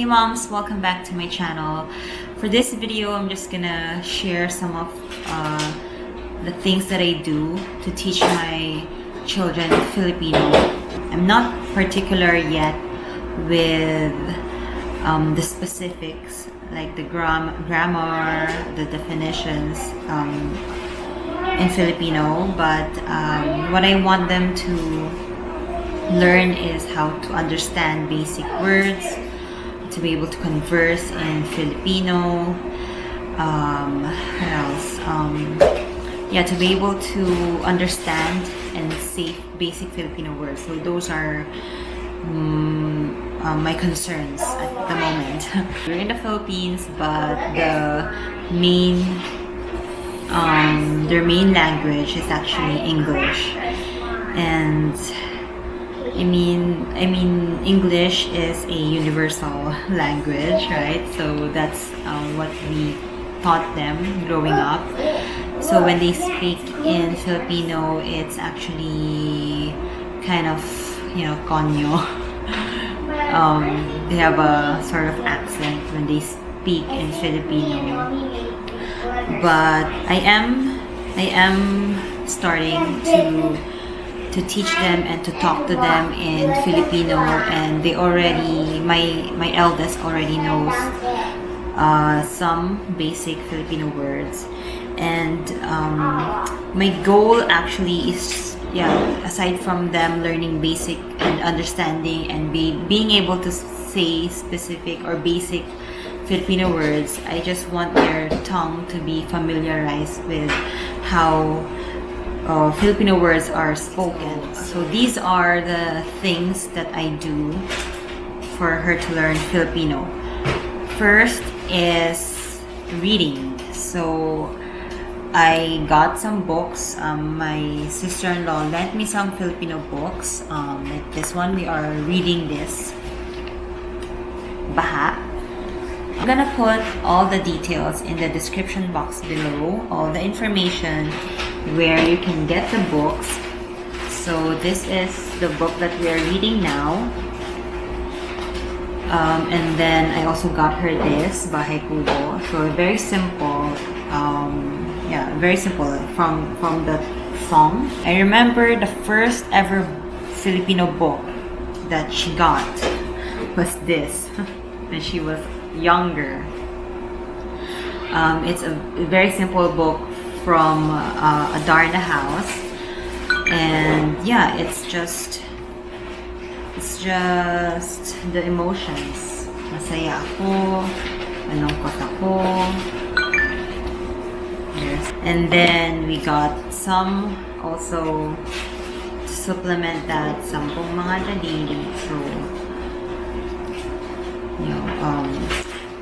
moms, welcome back to my channel. For this video, I'm just gonna share some of the things that I do to teach my children Filipino. I'm not particular yet with the specifics, like the grammar, the definitions in Filipino, but what I want them to learn is how to understand basic words, to be able to converse in Filipino, what else? Yeah, to be able to understand and say basic Filipino words. So those are my concerns at the moment. We're in the Philippines, but their main language is actually English, and I mean English is a universal language, right? So that's what we taught them growing up. So when they speak in Filipino, it's actually kind of, konyo. They have a sort of accent when they speak in Filipino. But I am starting to teach them and to talk to them in Filipino, and they already, my eldest already knows some basic Filipino words. And my goal actually is, aside from them learning basic and understanding and being able to say specific or basic Filipino words, I just want their tongue to be familiarized with how Filipino words are spoken. So these are the things that I do for her to learn Filipino. First is reading. So I got some books. My sister-in-law lent me some Filipino books. Like this one, we are reading this. Baha. I'm gonna put all the details in the description box below, all the information where you can get the books. So this is the book that we are reading now. And then I also got her this, Bahay Kubo. So very simple. Very simple from the song. I remember the first ever Filipino book that she got was this when she was younger. It's a very simple book from a Darna house, and it's just the emotions. Masaya ako, malungkot ako. Yes. And then we got some also to supplement that, sampung mga daliri. So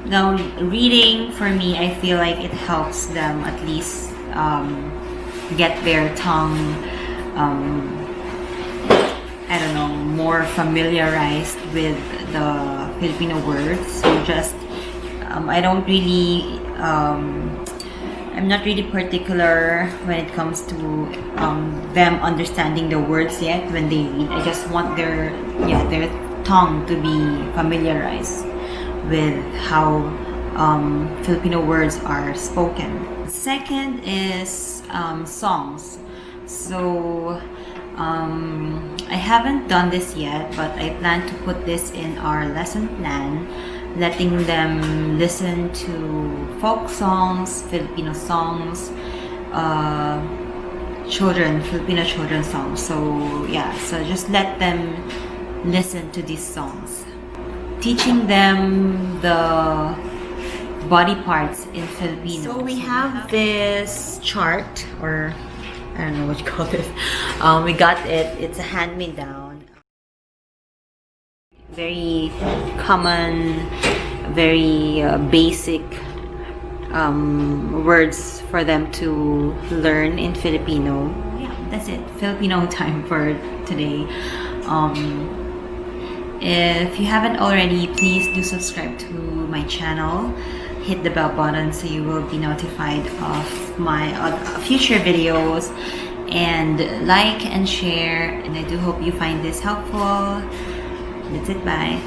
now reading, for me, I feel like it helps them at least get their tongue more familiarized with the Filipino words. So just I'm not really particular when it comes to them understanding the words yet when they read. I just want their tongue to be familiarized with how Filipino words are spoken. Second is songs. So I haven't done this yet, but I plan to put this in our lesson plan, letting them listen to folk songs, Filipino songs, Filipino children songs. So just let them listen to these songs. Teaching them the body parts in Filipino. So we have this chart, or I don't know what you call this. We got it. It's a hand-me-down. Very common, very basic words for them to learn in Filipino. That's it. Filipino time for today. If you haven't already, please do subscribe to my channel. Hit the bell button so you will be notified of my future videos, and like and share. And I do hope you find this helpful. That's it. Bye.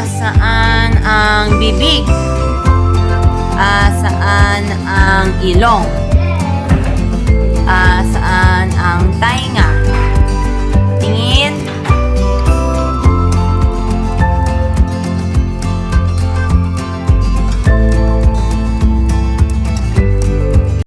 Saan ang bibig? Saan ang ilong? Saan